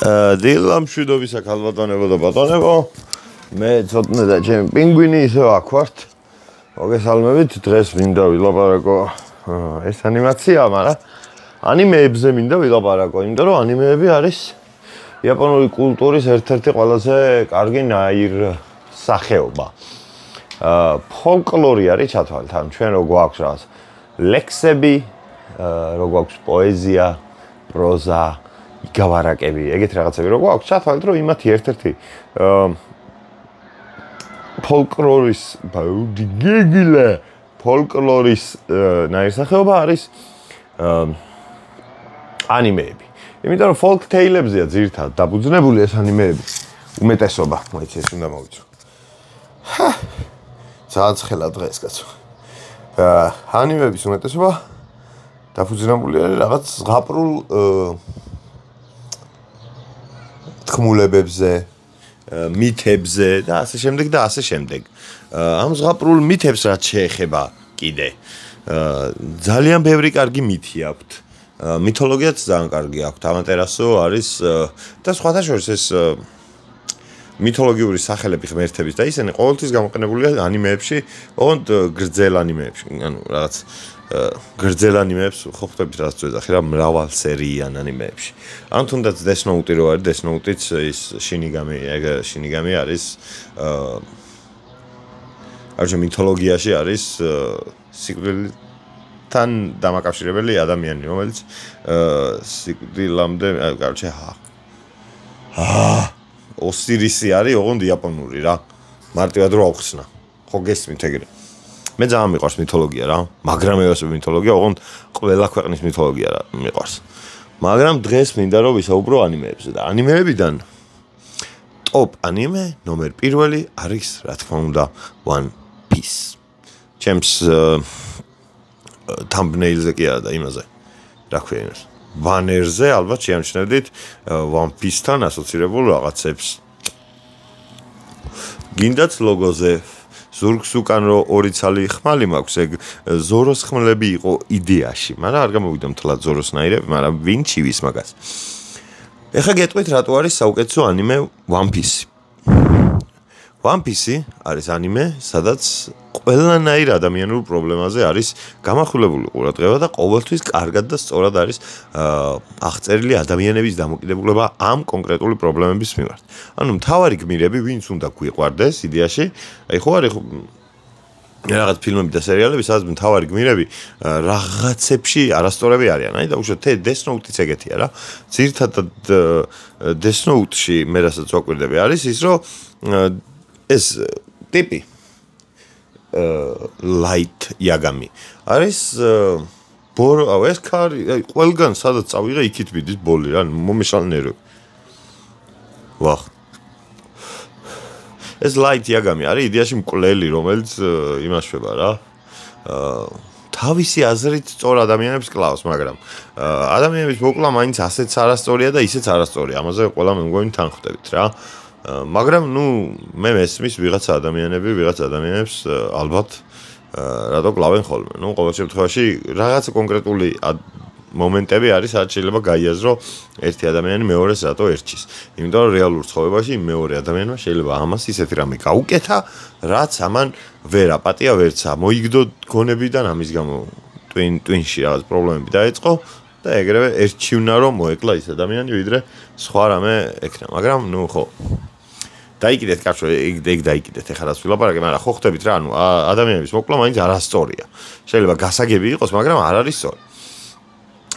დილა მშვიდობისა ქალბატონებო და ბატონებო. მე ცოტნე და ჩემი პინგვინი ისევ აქ ვართ. მოგესალმებით, დღეს მინდა ვილაპარაკო ეს ანიმაცია, მაგრამ ანიმეებზე მინდა ვილაპარაკო, იმიტომ რომ ანიმეები არის იაპონური კულტურის ერთ-ერთი ყველაზე კარგი ნაირსახეობა. ფოლკლორი არის ჩათვალეთ, ან ჩვენ რო გვაქვს რაღაც ლექსები, რო გვაქვს პოეზია, პროზა, იგავარაკები, ეგეთ რაღაცები რო გვაქვს ჩათვალეთ, რომ იმათი ერთ-ერთი ფოლკლორის ნაირსახეობა არის ანიმეები. იმიტომ რომ folk tale-ებზეა ძირითადად დაფუძნებული ეს ანიმეები. უმეტესობა, მოიცი ეს უნდა მოვიცო. ძალიან ცხელა დღეს კაცო. ანიმეების უმეტესობა დაფუძნებული არის რაღაც ზღაპრულ თქმულებებზე, მითებზე და ასე შემდეგ და ასე შემდეგ. ამ ზღაპრულ მითებს რაც შეეხება კიდე ძალიან ბევრი კარგი მითი აქვთ. მითოლოგიაც ძალიან კარგი აქვთ. ამატერასო არის და სხვათა შორის ეს მითოლოგიური სახელები ღმერთების და ისინი ყოველთვის გამოყენებულია ანიმეებში, ოღონდ გრძელ ანიმეებში, ანუ რაღაც გრძელ ანიმეებს ხო ხვდებით რაც ეძახი რა მრავალსერიან ანიმეებში. ან თუნდაც Death Note რო არის, Death Note-იც ის შინიგამი არის არჩე მითოლოგიაში არის სიკვდილთან დამაკავშირებელი ადამიანი, რომელიც სიკვდილამდე, კარჩე ოსირისი არის, ოღონდ იაპონური რა. მარტივად რო ავხსნა. ხო გესმით ეგრე. მე ძალიან მიყვარს მითოლოგია რა, მაგრამ ეს მითოლოგია, ოღონდ ყველა ქვეყნის მითოლოგია რა მიყვარს. მაგრამ დღეს მინდა რომ ვისაუბრო ანიმეებზე და ანიმეებიდან ტოპ ანიმე ნომერ 1 არის რა თქმა უნდა One Piece. ჩემს thumbnail-ზე კი არა და იმაზე. რა ქვია იმას? ბანერზე ალბათ შეამჩნევდით One Piece-თან ასოცირებულ რაღაცებს. გინდათ ლოგოზე ზურგს უკან რო ორი ცალი ხმალი მაქვს, ეგ ზოროს ხმლები იყო იდეაში, მაგრამ არ გამოვიდა მთლად ზოროსნაირები, მაგრამ ვინ ჩივის მაგას. ეხლა გეტყვით რატო არის საუკეთესო ანიმე One Piece. One Piece არის ანიმე, სადაც ყველანაირ ადამიანურ პრობლემაზე არის გამახვილებული ყურადღება და ყოველთვის კარგად და სწორად არის აღწერილი ადამიანების დამოკიდებულება ამ კონკრეტული პრობლემების მიმართ. ანუ მთავარი გმირები, ვინც უნდა გვიყვარდეს იდეაში, აი ხო არის რაღაც ფილმები და სერიალები, სადაც მთავარი გმირები რაღაცებში არასწორები არიან. აი და უშუალოდ Death Note-იც ეგეთია რა. ძირითადად Death Note-ში მე რასაც ვაკვირდები არის ის, რომ ეს ტიპი Light Yagami არის ეს ქარი ყველგან სადაც წავიღე იქით მიდის ბოლი რა მომეშალნერო. ვახ ეს Light Yagami არის იდეაში მკვლელი, რომელიც იმაშვება რა. თავისი აზრით სწორ ადამიანებს კლავს, მაგრამ ადამიანების მოკლა მაინც ასეც არასწორია და ისეც არასწორია. ამაზე ყველა მე მგონი თანხმდებით რა. მაგრამ ნუ მე მესმის ვიღაც ადამიანებს ალბათ რატო კლავენ ხოლმე. ნუ ყოველ შემთხვევაში რაღაც კონკრეტული მომენტები არის, სადაც შეიძლება გაიაზრო ერთი ადამიანი მეორეს რატო ერჩის. იმიტომ რომ რეალურ ცხოვრებაში მეორე ადამიანმა შეიძლება ამას ისეთი რამე გაუკეთა, რაც ამან ვერ აპატია, ვერცა მოიგდო გონებიდან, ამის გამო ტვინში რაღაც პრობლემები დაეწყო და ეგრევე ერჩივნა რომ მოეკლა ის ადამიანი, ვიდრე სხვა რამე ექნა. მაგრამ ნუ ხო დაიკიდეთ კაცო, ეგ დაიკიდეთ, ეხლა რაც ვილაპარაკე, მაგრამ ხო ხვდებით რა, ანუ ადამიანების მოკლა მაინც არასწორია. შეიძლება გასაგები იყოს, მაგრამ არ არის სწორი.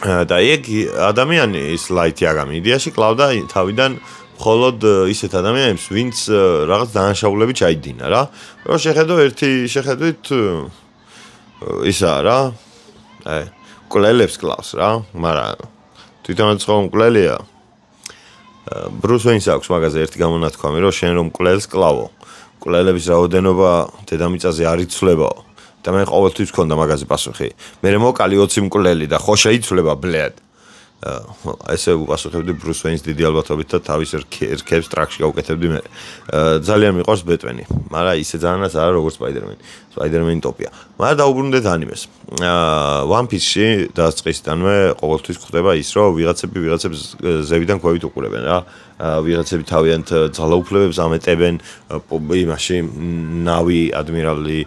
და ეგ ადამიანი ის Light Yagami იდეაში კლავდა თავიდან მხოლოდ ისეთ ადამიანებს, ვინც რაღაც დანაშაულები ჩაიდინა რა. რომ შეხედო ერთი შეხედვით ისა რა. აი მკვლელებს კლავს რა, მაგრამ თვითონაც ხო მკვლელია. Bruce Wayne-ს აქვს მაგაზე ერთი გამონათქვამი, რომ შენ რომ მკვლელს კლავო, მკვლელების რაოდენობა დედამიწაზე არ იცვლებაო. და მე ყოველთვის მქონდა მაგაზე პასუხი. მე მოკალი 20 მკვლელი და ხო შეიცვლება ბლედ. ესე უპასუხებდი ბრუს ვეინის დიდი ალბათობით და თავის რქებს ტრაქში გავუკეთებდი მე. ძალიან მიყვარს ბეტმენი, მაგრამ ისე ძალიანაც არა როგორც სპაიდერმენი. სპაიდერმენი ტოპია. მაგრამ დაუბრუნდეთ ანიმეს. One Piece-ში დასწყისთანვე ყოველთვის ხდება ის, რომ ვიღაცები ვიღაცებს ზევიდან ქვევით უყურებენ რა. ვიღაცები თავიანთ ძალაუფლებებს ამეტებენ იმაში ნავი ადმირალი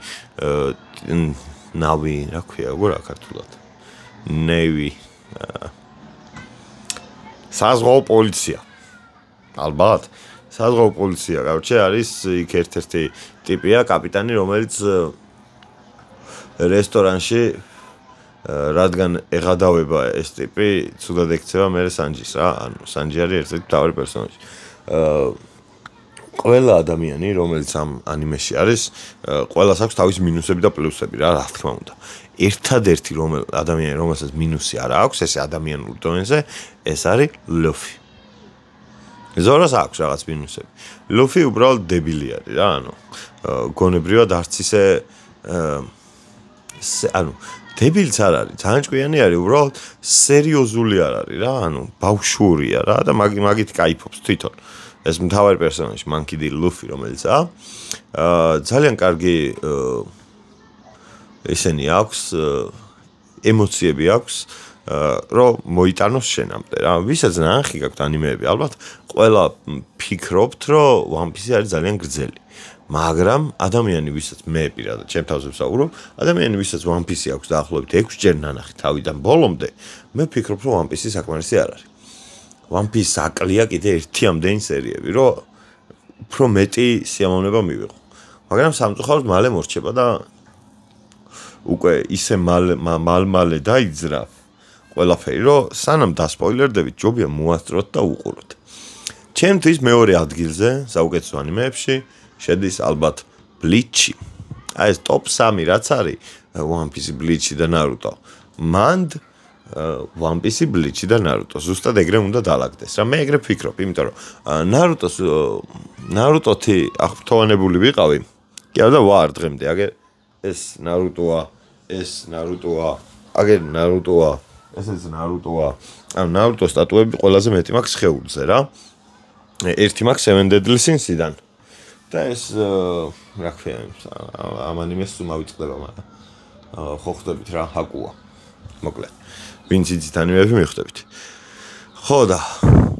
ნავი რა ქვია გორა ქართულად ნევი საზღვაო პოლიცია ალბათ საზღვაო პოლიცია короче არის იქ ერთ-ერთი ტიპია კაპიტანი რომელიც რესტორანში რადგან ეღადავება ეს ტიპი ცუდად ექცევა მე სანჯის რა ანუ სანჯი არის ერთ-ერთი მთავარი პერსონაჟი ყველა ადამიანი რომელიც ამ ანიმეში არის ყველას აქვს თავის მინუსები და პლუსები რა თქმა უნდა ერთადერთი ადამიანი რომელსაც მინუსი არ აქვს ესე ადამიანურ დონეზე ეს არის ლუფი ზოროს აქვს რაღაც მინუსები ლუფი უბრალოდ დებილი არის რა ანუ გონებრივად არც ისე ანუ დებილიც არ არის ძალიან ჭკვიანი არის უბრალოდ სერიოზული არ არის რა ანუ ბავშვურია რა და მაგით кайფობს თვითონ ეს მთავარი პერსონაჟი Monkey D. Luffy რომელიცაა ძალიან კარგი ესენი აქვს ემოციები აქვს რომ მოიტანოს შენამდე რა ვისაც ნახი გაქვთ ანიმეები ალბათ ყველა ფიქრობთ რომ One Piece არის ძალიან გრძელი მაგრამ ადამიანი ვისაც მე პირადად ჩემ თავზე ვსაუბრობ ადამიანი ვისაც One Piece აქვს დაახლოებით 6 ჯერ ნანახი თავიდან ბოლომდე მე ვფიქრობ რომ One Piece საკმარისი არ არის One Piece აკლია კიდე ერთი ამდენი სერიები რომ უფრო მეტი სიამოვნება მივიღო მაგრამ სამწუხაროდ მალე მორჩება და უკვე ისე მალ-მალე დაიძრა ყველაფერი რომ სანამ დასპოილერდებით ჯობია მოასწროთ და უყუროთ ჩემთვის მეორე ადგილზე საუკეთესო ანიმეებში შედის ალბათ Bleach აი ეს top 3 რაც არის One Piece Bleach და Naruto მანდ One Piece Bleach და Naruto ზუსტად ეგრე უნდა დაალაგდეს რა მე ეგრე ვფიქრობ იმიტომ რომ Naruto-თი აღფრთოვანებული ვიყავი კი არა და ვარ დღემდე აგერ ეს Naruto-ა აგერ Naruto-ა ესეც Naruto-ა ანუ Naruto სტატუები ყველაზე მეტი მაქვს ხეულზე რა ერთი მაქვს Seven Deadly Sins-იდან და ეს რა ქვია ამ ანიმეს უმავიწყდება მაგრამ ხო ხდებით რა ჰაკუა მოკლედ ვინც იცით ანიმეები მიხვდებით ხო და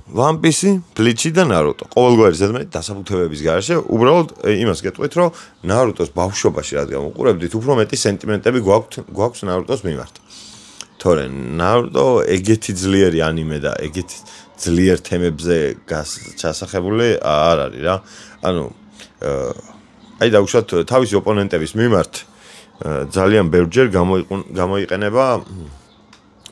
One Piece, Bleach და Naruto ყოველგვარი ზედმეტი დასაბუთებების გარეშე უბრალოდ იმას გეტყვით რომ Naruto-ს ბავშვობაში რადგან უყურებდით უფრო მეტი სენტიმენტები გვაქვს Naruto-ს მიმართ თორე Naruto ეგეთი ძლიერი ანიმე და ეგეთი ძლიერ თემებზე ჩასახებული არ არის რა ანუ აი დაუშვათ თავისი ოპონენტების მიმართ ძალიან ბევრჯერ გამოიყენება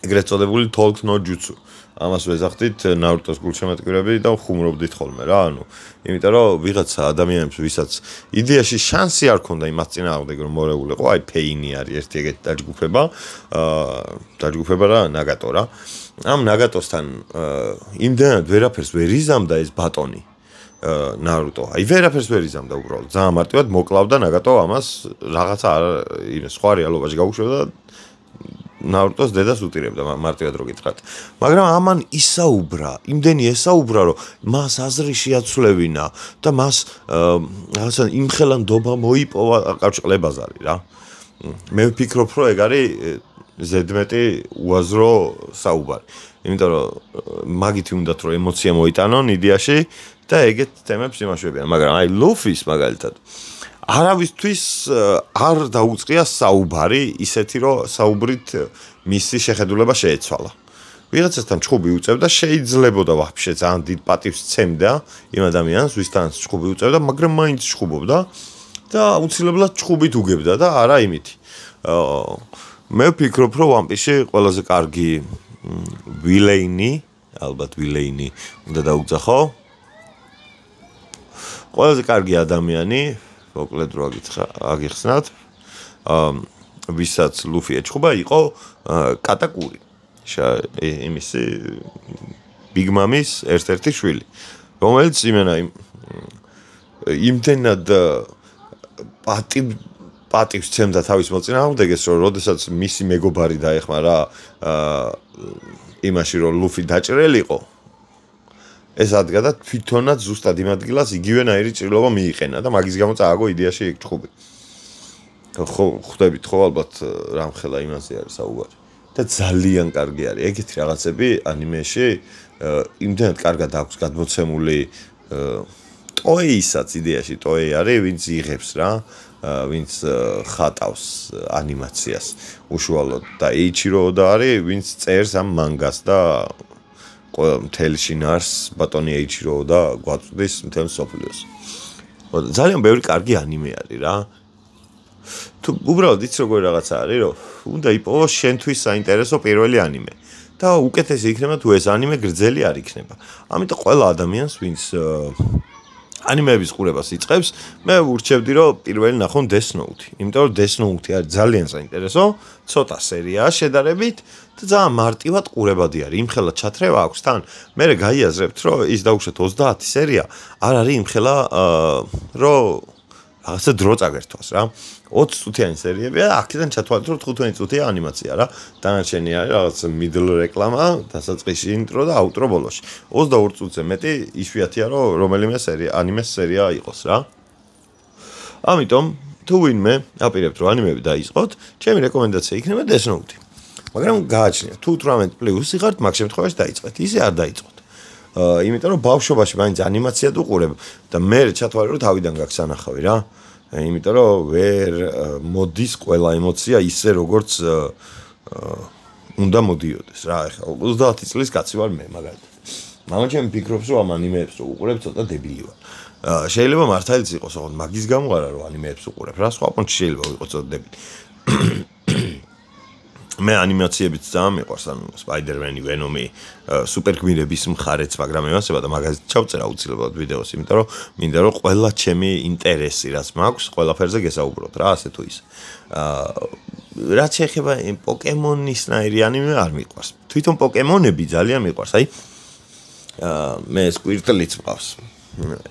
ეგრეთ წოდებული talk no jutsu ამას ვეზახდით Naruto-s გულშემატკივრები და ხუმრობდით ხოლმე რა ანუ იმიტომ რომ ვიღაცა ადამიანებს ვისაც იდეაში შანსი არ ქონდა იმას წინააღმდეგ რომ მორეულიყო აი Pain-ი არის ერთი ეგეთი დაჯგუფება რა Nagato რა ამ Nagato-სთან იმდენად ვერაფერს ვერ იზამდა ეს ბატონი Naruto აი ვერაფერს ვერ იზამდა უბრალოდ ძალიან მარტივად მოკლავდა Nagato ამას რაღაცა სხვა რეალობაში გაუშვებდა Naruto-s დედას უტირებდა მარტივად რო გითხრათ. მაგრამ ამან ისაუბრა, იმდენი ესაუბრა, რომ მას აზრი შეაცვლევინა და მას რაღაცა იმხელანდობა მოიპოვა, კარჩ ყლებას არის რა. მე ვფიქრობ, რომ ეგ არის ზედმეტი უაზრო საუბარი. იმიტომ რომ მაგითი უნდათ რომ ემოცია მოიტანონ იდეაში და ეგეთ თემებს იმაშვებიან, მაგრამ აი Luffy-ს მაგალითად არავისთვის არ დაუწყია საუბარი ისეთი რომ საუბრით მისი შეხედულება შეეცვალა. ვიღაცასთან ჩხუბი უწევდა შეიძლებოდა ვაფშე ძალიან დიდ პატივს ცემდა იმ ადამიანს ვისთანაც ჩხუბი უწევდა, მაგრამ მაინც ჩხუბობდა და უცილებლად ჩხუბით უგებდა და არა იმითი. მე ვფიქრობ რომ One Piece-ში ყველაზე კარგი ვილეინი, ალბათ ვილეინი უნდა დაუძახო. ყველაზე კარგი ადამიანი მოკლედ რო აგიხსნათ ვისაც ლუფი ეჩხუბა იყო კატაკური იმისი ბიგ მამის ერთ-ერთი შვილი რომელიც იმენა იმდენად პატივს ცემდა თავის მოწინააღმდეგეს რომ როდესაც მისი მეგობარი დაეხმარა იმაში რომ ლუფი დაჭრელიყო ეს ადგა და თვითონაც ზუსტად იმ ადგილას იგივენაირი ჭრილობა მიიყენა და მაგის გამო წააგო იდეაში ეგ ჭხუბი. ხო ხვდებით ხო ალბათ რამხელა იმაზე არის საუბარი. და ძალიან კარგი არის ეგეთი რაღაცები ანიმეში იმდენად კარგად აქვს გადმოცემული ტოეისაც იდეაში ტოეი არის ვინც იღებს რა ვინც ხატავს ანიმაციას უშუალოდ და ეიჩირო ოდა არის ვინც წერს ამ მანგას და მთელი შინაარს ბატონი ეიჩირო ოდა გვაწვდის მთელ სოფლიოს. ძალიან ბევრი კარგი ანიმე არის რა. თუ უბრალოდ იცი როგორ რაღაცა არის რომ უნდა იპოვოს შენთვის საინტერესო პირველი ანიმე და უკეთესი იქნება თუ ეს ანიმე გრძელი არ იქნება. ამიტომ ყველა ადამიანს ვინც ანიმეების ყურებას იწყებს, მე ურჩევდი რომ პირველი ნახონ Death Note. იმიტომ რომ Death Note არის ძალიან საინტერესო, ცოტა სერიაა შედარებით და ძალიან მარტივად ყურებადი არის. იმხელა ჩათრევა აქვს თან. მე გაიაზრებთ რომ ის დაუშვათ 30 სერია არ არის იმხელა რომ რაღაცა დრო წაგერთვას რა. 20 წუთიანი სერიებია, აქედან ჩათვალეთ რომ 15 წუთია ანიმაცია რა. დანარჩენი არის რაღაც middle რეკლამა, დასაწყისი ინტრო და აუტრო ბოლოში. 22 წუთზე მეტი იშვიათია რომ რომელიმე სერია, ანიმეს სერია იყოს რა. ამიტომ თუ ვინმე აპირებთ რომ ანიმები დაიწყოთ, ჩემი რეკომენდაცია იქნება Death Note. მაგრამ გააჩნიათ, თუ 18+ იხართ, მაგ შემთხვევაში დაიწყეთ. ისე არ დაიწყოთ. იმიტომ რომ ბავშვობაში მაინც ანიმაცია თუ ყურებ და მე ჩათვალე რომ თავიდან გაქვს ანახავი რა. იმიტომ რომ ვერ მოდის ყველა ემოცია ისე როგორც უნდა მოდიოდეს რა. ეხლა 30 წლის კაცი ვარ მე მაგალითად. მამա ჩემი ფიქრობს რომ ამ ანიმეებს რო უყურებ ცოტა დებილი ვარ. შეიძლება მართალიც იყოს, ოღონდ მაგის გამო არა რომ ანიმეებს უყურებ რა. სხვა პონჩი შეიძლება ვიყო ცოტა დებილი. მე ანიმაციებიც ძალიან მიყვარს, ანუ Spider-Man-ი, Venom-ი, სუპერგმირების მხარეც, მაგრამ ემასება და მაგაზით ჩავწერა აუცილებლად ვიდეოს, იმიტომ რომ მინდა რომ ყველა ჩემი ინტერესი რაც მაქვს, ყველაფერზე გესაუბროთ რა, ასე თუ ის. რაც შეეხება პოკემონისნაირი ანიმე არ მიყვარს. თვითონ პოკემონები ძალიან მიყვარს, აი მე Squirtle-იც მყავს.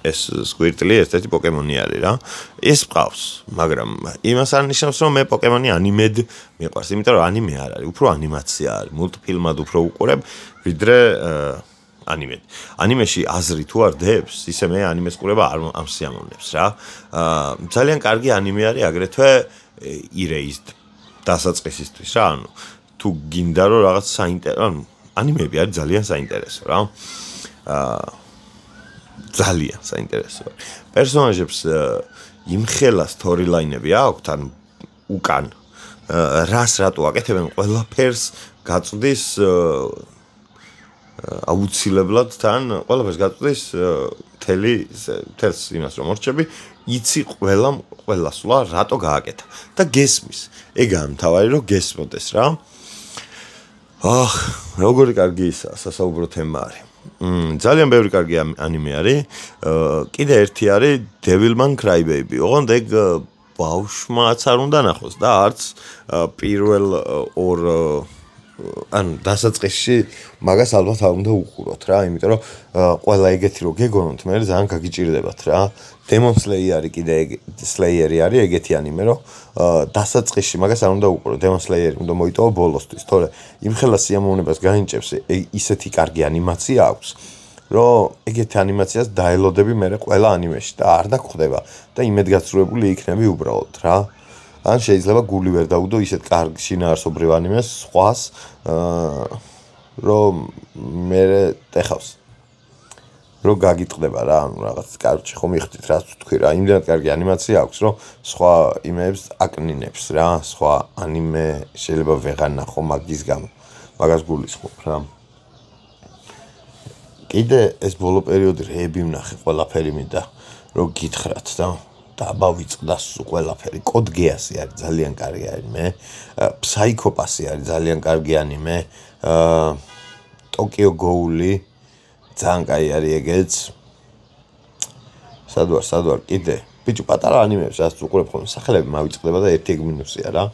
ეს Squirtle ერთ-ერთი პოკემონი არის რა. ეს მყავს, მაგრამ იმას არ ნიშნავს რომ მე პოკემონი ანიმედ მიყვარს, იმიტომ რომ ანიმე არ არის, უფრო ანიმაცია არის, მულტფილმად უფრო უყურებ, ვიდრე ანიმედ. ანიმეში აზრი თუ არ დებს, ისე მე ანიმეს ყურება არ ამსიამოვნებს რა. ძალიან კარგი ანიმე არის აგრეთვე Erased დასაწყისისთვის რა, ანუ თუ გინდა რომ რაღაც ანუ ანიმეები არის ძალიან საინტერესო რა. ძალიან საინტერესოა. პერსონაჟებს იმხელა სტორილაინები აქვთ, ან უკან რას რატო აკეთებენ, ყველაფერს გაწვდის აუცილებლად თან, ყველაფერს გაწვდის თელს იმას რომ მორჩები, იცი ყველა სულა რატო გააკეთა და გესმის. ეგაა მთავარი რომ გესმოდეს რა. როგორი კარგი სასაუბრო თემა არის. ძალიან ბევრი კარგი ანიმე არის. კიდე ერთი არის Devilman Crybaby. ოღონდ ეგ ბავშვმაც არ უნდა ნახოს და არც პირველ ორ ანუ დასაწყისში მაგას ალბათ არ უნდა უყუროთ რა, იმიტომ რომ ყველა ეგეთი რო გეგონოთ, მე ძალიან გაგიჭირდებათ რა. Demon Slayer-ი კიდე Slayer-ი არის ეგეთი ანიმე, რომ დასაწყისში მაგას არ უნდა უყუროთ. Demon Slayer-ი უნდა მოიტოვო ბოლოსთვის, თორე იმხელა სიამოვნებას გაინჭებს, ისეთი კარგი ანიმაცია აქვს, რომ ეგეთი ანიმაციას დაელოდები მე ყველა ანიმეში და არ დაგხვდება და იმედგაცრუებული იქნები უბრალოდ რა. ან შეიძლება გული ვერ დაუდო ისეთ კარგ შინაარსობრივ ანიმეს სხვას რომ მე ტეხავს რომ გაგიტყდება რა, ანუ რაღაც კარჩი ხომ იხდით რაც თქვი რა, იმდენად კარგი ანიმაცია აქვს რომ სხვა იმეებს აკნინებს რა, სხვა ანიმე შეიძლება ვეღარ ნახო მაგის გამო, მაგას გულისხმობ რა. კიდე ეს ბოლო პერიოდი რეები ვნახე, ყველაფერი მინდა რომ გითხრათ და დაბავიწყდა სულ ყველაფერი. Code Geass-ი არის ძალიან კარგი ანიმე, Psycho Pass-ი არის ძალიან კარგი ანიმე, Tokyo Ghoul-ი ძალიან კაი არის ეგეც. სად ვარ კიდე ბიჭო პატარა ანიმეებს რაც უყურებ ხოლმე სახელები მავიწყდება და ერთი ეგ მინუსია რა.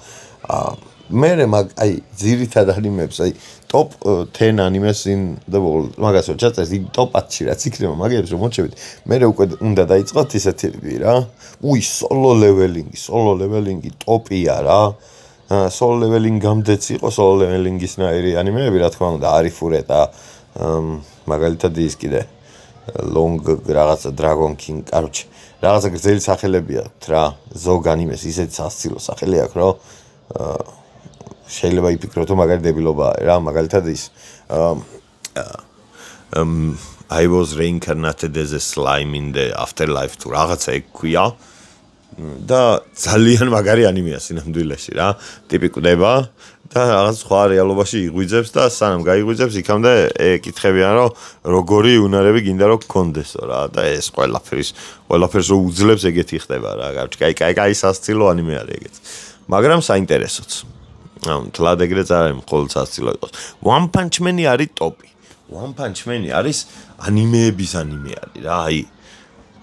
მე აი ძირითად ანიმეებს აი top 10 animes in the world მაგას რო ჩაწერს იქ top 10-ში რაც იქნება მაგებს რომ მოჩებით მე უკვე უნდა დაიწყოთ ისეთი რა. სოლო ლეველინგი ტოპია რა. Soul Leveling გამდეც იყო Soul Leveling-ის ნაირი ანიმეები, რა თქმა უნდა, არიფურეტა, მაგალითად ის კიდე Long რაღაცა Dragon King, короче, რაღაცა გრძელი სახელები აქვს რა, ზოგ ანიმეს ისეთ სასცილო სახელი აქვს, რომ შეიძლება იფიქროთ, რომ მაგარი დებილობაა რა, მაგალითად ის I was reincarnated as a slime in the afterlife თუ რაღაცა ეგ ქვია და ძალიან მაგარი ანიმეა სინამდვილეში რა, ტიპიკდება და რაღაც სხვა რეალობაში იღვიძებს და სანამ გაიღვიძებს იქამდე ეკითხებიან რომ როგორი უნარები გინდა რომ გქონდესო რა და ეს ყველაფერს რო უძლებს ეგეთი ხდება რა, კაი სასცილო ანიმე არის ეგეც, მაგრამ საინტერესოც. თლად ეგრეც არ არის მხოლოდ სასცილო იყოს. One Punch Man-ი არის ტოპი. One Punch Man-ი არის ანიმეების ანიმე არის რა, აი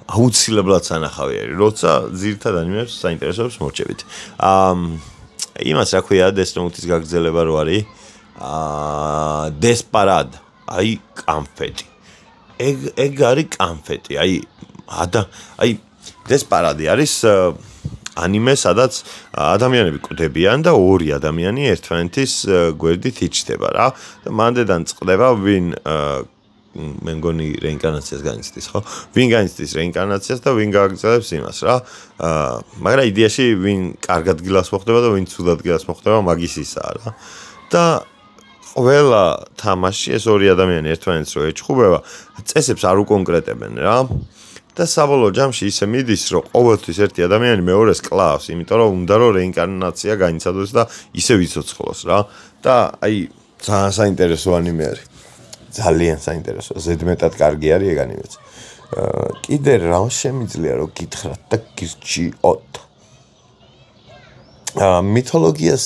აუცილებლად სანახავი არის, როცა ძირითად ანიმეებს საინტერესოებს მორჩებით. იმას რა ქვია Death Note-ის გაგრძელება რო არის? Desperado, აი კანფეტი. ეგ არის კანფეტი, აი Desperado არის ანიმე, სადაც ადამიანები კვდებიან და ორი ადამიანი ერთმანეთის გვერდით იჩდება რა. და მანდედან წყდება ვინ მე მგონი რეინკარნაციას განიცდის, ხო? ვინ განიცდის რეინკარნაციას და ვინ გააგრძელებს იმას რა. მაგრამ იდეაში ვინ კარგად გილას მოხდება და ვინ ცუდად გილას მოხდება, მაგის ისაა რა. და ყველა თამაში ეს ორი ადამიანი ერთმანეთს რო ეჭხუბება, წესებს არ უკონკრეტებენ რა. და საბოლოო ჯამში ისე მიდის, რომ ყოველთვის ერთი ადამიანი მეორეს კლავს, იმიტომ რომ უნდა რომ რეინკარნაცია განიცადოს და ისე ვიცოცხლოს რა. და აი ძალიან საინტერესო ანიმე არის. ძალიან საინტერესო, ზედმეტად კარგი არის ეგ ანიმეც. კიდე რა შემიძლია რომ გითხრათ და გირჩიოთ. მითოლოგიას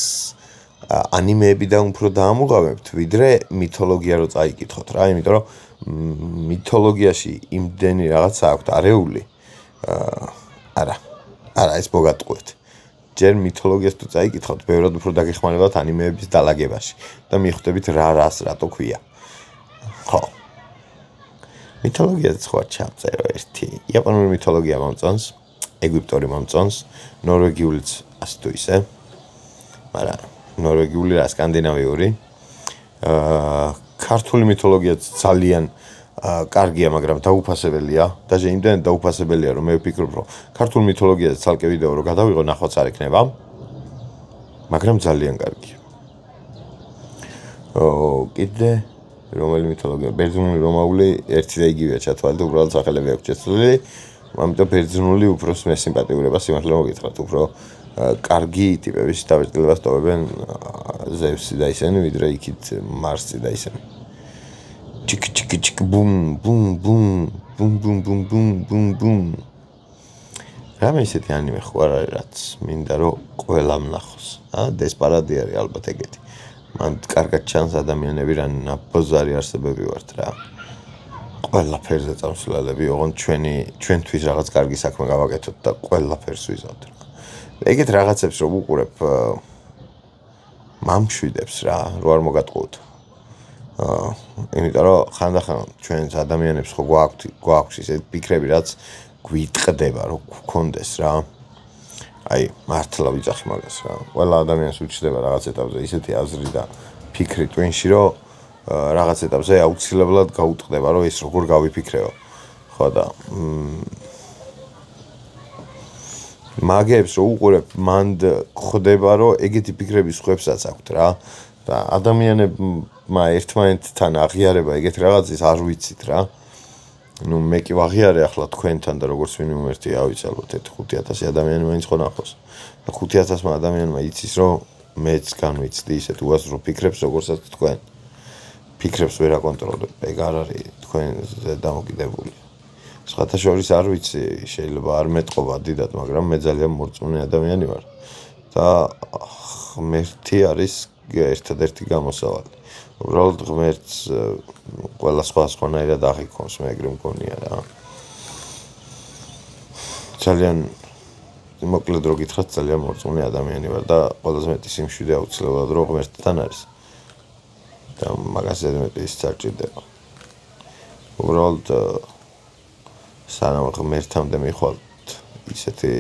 ანიმეებიდან უფრო დაამუღავებთ, ვიდრე მითოლოგია რო წაიკითხოთ რა, იმიტომ რომ მითოლოგიაში იმდენი რაღაცა აქვს არეული. არა, ეს მოგატყუეთ. ჯერ მითოლოგიას თუ წაიკითხოთ, ბევრად უფრო დაგეხმარებათ ანიმეების დალაგებაში და მიხვდებით რას რატო ქვია. ხო. მითოლოგიაზე სხვა ჩავწერო ერთი. იაპონური მითოლოგია მომწონს, ეგვიპტური მომწონს, ნორვეგიულიც ასე თუ ისე. მაგრამ ნორვეგიული რა სკანდინავიური. ქართული მითოლოგია ძალიან კარგია, მაგრამ დაუფასებელია. დაჟე იმდენად დაუფასებელია, რომ მე ვფიქრობ, რომ ქართულ მითოლოგიაზე ცალკე ვიდეო რო გადავიღო, ნახვაც არ ექნება. მაგრამ ძალიან კარგია. კიდე რომელი მითოლოგია? ბერძნული, რომაული ერთი და იგივეა ჩათვალე და უბრალოდ სახელები აქვს შეცვლილი. ამიტომ ბერძნული უფრო მესიმპათიურება სიმართლე მოგითხრათ, უფრო კარგი ტიპების დაბეჭდილებას ტოვებენ ზევსი და ისინი, ვიდრე იქით მარსი და ისინი. ჩიკ ბუმ ბუმ ბუმ ბუმ ბუმ ბუმ ბუმ ბუმ ბუმ. რამე ისეთი ანიმე ხო არ არის, რაც მინდა რომ ყველამ ნახოს. Desperado არის ალბათ ეგეთი. მან კარგად ჩანს ადამიანები რა ნაბოზარი არსებები ვართ რა. ყველაფერზე წამსვლელები, ოღონდ ჩვენთვის რაღაც კარგი საქმე გავაკეთოთ და ყველაფერს ვიზავთ რა. ეგეთ რაღაცებს რო ვუყურებ მამშვიდებს რა, რო არ მოგატყუოთ. იმიტომ რომ ხანდახან ჩვენს ადამიანებს ხო გვაქვს ისეთ ფიქრები, რაც გვიტყდება, რომ გქონდეს რა. აი, მართლა ვიძახი მაგას რა. ყველა ადამიანს უჩნდება რაღაც ეტაპზე ისეთი აზრი და ფიქრი ტვინში, რომ რაღაც ეტაპზე აუცილებლად გაუტყდება, რომ ეს როგორ გავიფიქრეო. ხო და მაგებს რო უყურებ, მან ხდება, რომ ეგეთი ფიქრები სხვებსაც აქვთ რა. და ადამიანებმა ერთმანეთთან აღიარება ეგეთ რაღაცის არ ვიცით რა. ნუ მე კი ვაღიარე ახლა თქვენთან და როგორც მინიმუმ ერთი ავიც ალბათ 5,000 ადამიანი მაინც ხო ნახოს. და 5,000 ადამიანმა იცის, რომ მეც განვიცდი ისეთ უაზრო ფიქრებს, როგორცაც თქვენ. ფიქრებს ვერ აკონტროლებთ, ეგ არ არის თქვენზე დამოკიდებული. სხვათა შორის არ ვიცი, შეიძლება არ მეტყობა დიდად, მაგრამ მე ძალიან მორწმუნე ადამიანი ვარ. და ღმერთი არის ერთადერთი გამოსავალი. უბრალოდ ღმერთს ყველა სხვანაირად აღიქონს, მე ეგრე მგონია რა. ძალიან მოკლედ რო გითხრათ, ძალიან მორწმუნე ადამიანი ვარ და ყველაზე მეტი სიმშვიდე აუცილებლად რო ღმერთთან არის. და მაგაზე მეტი ის არ ჭირდება. უბრალოდ სანამ ღმერთამდე მიხვალთ ისეთი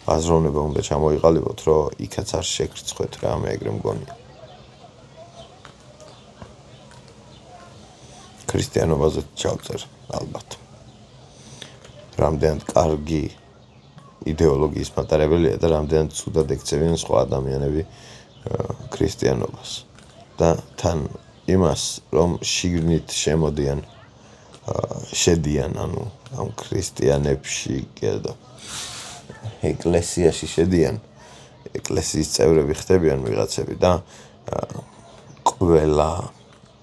აზროვნება უნდა ჩამოიყალიბოთ, რომ იქაც არ შეგრცხვეთ რა, მე ეგრე მგონია. ქრისტიანობაზე ჩავწერ ალბათ. რამდენად კარგი იდეოლოგიის მატარებელია და რამდენად ცუდად ექცევიან სხვა ადამიანები ქრისტიანობას. და თან იმას, რომ შიგნით შედიან, ანუ ამ ქრისტიანებში და ეკლესიაში შედიან, ეკლესიის წევრები ხდებიან ვიღაცები და ყველა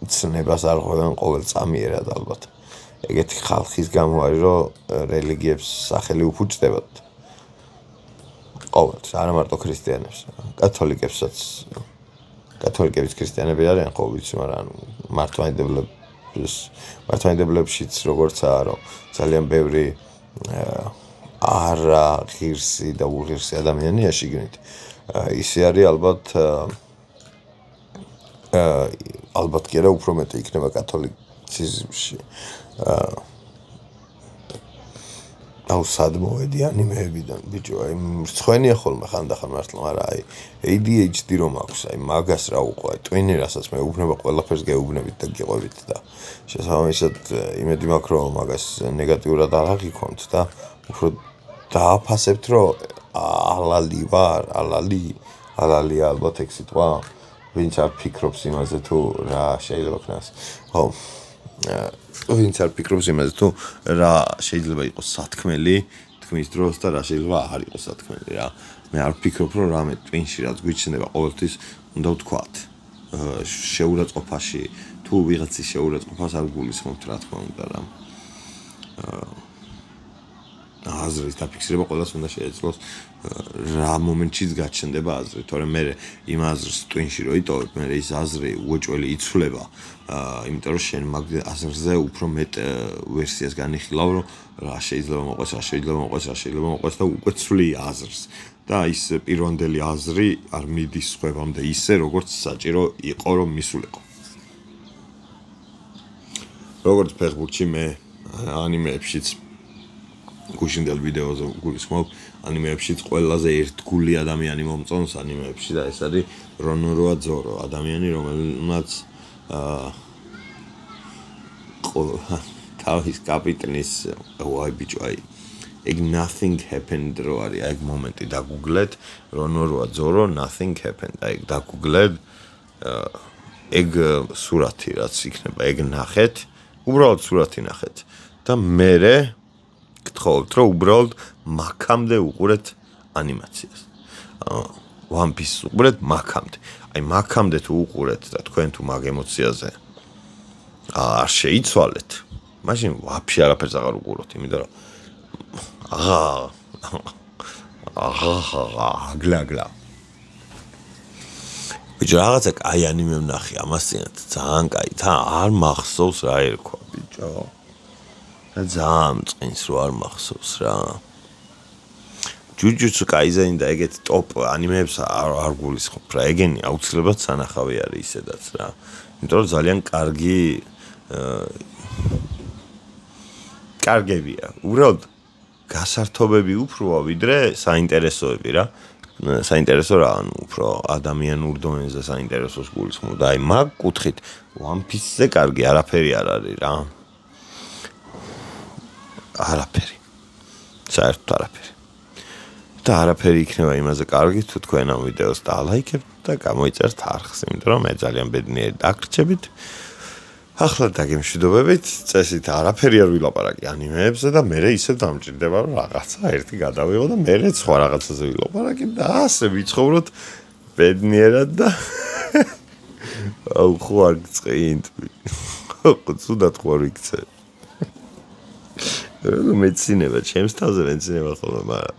ცნებას არ ღვევენ ყოველ წამიერად ალბათ. ეგეთი ხალხის გამო არის, რომ რელიგიებს სახელი უფუჭდებათ. ყოველთვის, არა მარტო ქრისტიანებს, კათოლიკებსაც. კათოლიკებიც ქრისტიანები არიან, ხო ვიცი, მაგრამ მართლმადიდებლებშიც როგორცაა, რომ ძალიან ბევრი არა ღირსი და უღირსი ადამიანია შიგნით. ისე არის ალბათ კი არა უფრო მეტი იქნება კათოლიციზმში. აუ სად მოვედი ანიმეებიდან ბიჭო, აი მრცხვენია ხოლმე ხანდახან მართლა, მაგრამ აი ADHD რომ აქვს, აი მაგას რა უყვა, ტვინი რასაც მე უბრალოდ ყველაფერს გეუბნებით და გიყვებით და შესაბამისად იმედი მაქვს რომ მაგას ნეგატიურად არ აღიქვამთ და უფრო დააფასებთ რომ ალალი ვარ, ალალი ალბათ ეგ სიტყვა, ვინც არ ფიქრობს იმაზე თუ რა შეიძლება ქნას. ხო ვინც არ ფიქრობს იმაზე თუ რა შეიძლება იყოს სათქმელი თქმის დროს და რა შეიძლება არ იყოს სათქმელი რა. მე არ ვფიქრობ რომ რამე ტვინში რაც გვიჩნდება ყოველთვის უნდა ვთქვათ. შეურაცხყოფაში თუ ვიღაცის შეურაცხყოფას არ გულისხმობთ რა თქმა უნდა რა. აზრის დაფიქსირება ყველას უნდა შეეძლოს რა მომენტშიც გაჩნდება აზრი, თორემ მე იმ აზრს ტვინში რო იტოვებ, მე ის აზრი უეჭველი იცვლება, იმიტომ რომ შენ მაგ აზრზე უფრო მეტ ვერსიას განიხილავ, რომ რა შეიძლება მოყვეს, რა შეიძლება მოყვეს და უკვე ცვლი აზრს. და ის პირვანდელი აზრი არ მიდის სხვებამდე ისე, როგორც საჭირო იყო რომ მისულიყო. როგორც ფეხბურთში მე ანიმეებშიც გუშინდელ ვიდეოზე გულისხმობ, ანიმეებშიც ყველაზე ერთგული ადამიანი მომწონს ანიმეებში და ეს არის რონოროა ძორო, ადამიანი რომელმაც თავის კაპიტნის ვაი ბიჭო აი ეგ nothing happened რო არის აი მომენტი დაგუგლეთ რონოროა ძორო nothing happened აი დაგუგლეთ ეგ სურათი რაც იქნება ეგ ნახეთ უბრალოდ სურათი ნახეთ და მერე გთხოვთ რომ უბრალოდ მაქამდე უყურეთ ანიმაციას. One Piece უყურეთ მაქამდე. აი მაქამდე თუ უყურეთ და თქვენ თუ მაგ ემოციაზე არ შეიცვალეთ, მაშინ ვაფშე არაფერს აღარ უყუროთ, იმიტომ რომ აგლა. ბიჭო რაღაცა კაი ანიმე ვნახე ამასიანად, ძალიან კაი, თან არ მახსოვს რა ერქვა, ბიჭო. და ძალიან წინს რო არ მახსოვს რა. ჯუჯუცუ კაიზენი და ეგეთ ტოპ ანიმეებს არ გულისხმობ რა. ეგენი აუცილებლად სანახავი არის ისედაც რა. იმიტომ რომ ძალიან კარგებია. უბრალოდ გასართობები უფროა ვიდრე საინტერესოები რა. საინტერესო რა, ანუ უფრო ადამიანურ დონეზე საინტერესოს გულისხმობ და აი მაგ კუთხით One Piece-ზე კარგი არაფერი არ არის რა. არაფერი. საერთოდ არაფერი. და არაფერი იქნება იმაზე კარგი თუ თქვენ ამ ვიდეოს დალაიქებთ და გამოიწერთ არხს, იმიტომ რომ მე ძალიან ბედნიერი დაგრჩებით. ახლა დაგემშვიდობებით, წესით არაფერი არ ვილაპარაკი ანიმეებზე და მე ისე დამჭირდება რომ რაღაცა ერთი გადავიღო და მე სხვა რაღაცაზე ვილაპარაკი და ასე ვიცხოვროთ ბედნიერად და აუ ხო არ გწყინთ. ხო ცუდად ხო არ იქცე. მეცინება, ჩემს თავზე მეცინება ხოლმე, მაგრამ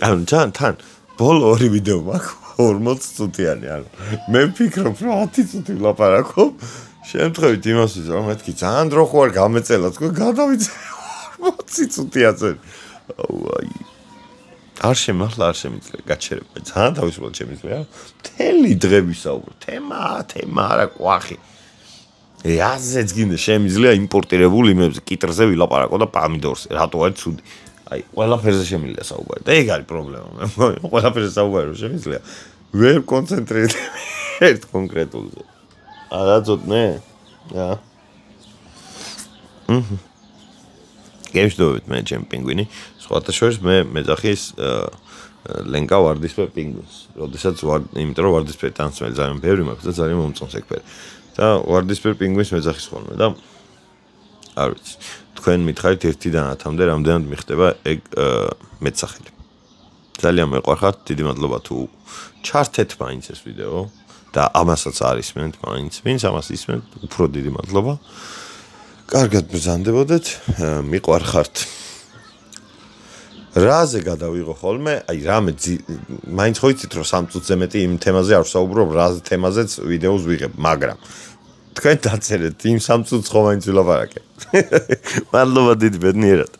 ანუ თან ბოლო ორი ვიდეო მაქვს 40 წუთიანი, ანუ მე ვფიქრობ რომ 10 წუთი ვლაპარაკობ, შემთხვევით იმას ვიზ რომ მეთქი ძალიან დრო ხო არ გამეწელა, თქო გადავიცე 40 წუთიაზე. აი არ შემახლა არ შემიძლია გაჩერება, ძალიან თავისუფლად შემიძლია. მთელი დღე ვისაუბრო, თემა არა ყვახი. აზეც გინდა შემიძლია იმპორტირებულ იმებზე, კიტრზე ვილაპარაკო და პამიდორზე, რატო არის ცუდი. აი, ყველაფერზე შემიძლია საუბარი. და ეგ არის პრობლემა. მე მგონი, ყველაფერზე საუბარი რომ შემიძლია. ვერ კონცენტრირდები ერთ კონკრეტულზე. არა ცოტნე? რა? გეშდობით მე ჩემ პინგვინი. სხვათა შორის მე მეძახის ლენკა ვარდისფერ პინგვინს. როდესაც იმიტომ რომ ვარდისფერი ტანსმელი ძალიან ბევრი მაქვს და ძალიან მომწონს ეგ ფერი. და ვარდისფერ პინგვინს მეძახის ხოლმე და არ ვიცი. თქვენ მითხარით 1-დან 10-მდე რამდენად მიხდება ეგ მეტსახელი. ძალიან მეყვარხართ, დიდი მადლობა თუ ჩართეთ მაინც ეს ვიდეო და ამასაც არ ისმენთ მაინც. ვინც ამას ისმენთ, უფრო დიდი მადლობა. კარგად ბრძანდებოდეთ, მიყვარხართ. რაზე გადავიღო ხოლმე? აი რამე მაინც ხო იცით რომ 3 წუთზე მეტი იმ თემაზე არ ვსაუბრობ, რა თემაზეც ვიდეოს ვიღებ, მაგრამ თქვენ დაწერეთ იმ 3 წუთს ხო მაინც ვილაპარაკე. მადლობა დიდი ბედნიერად.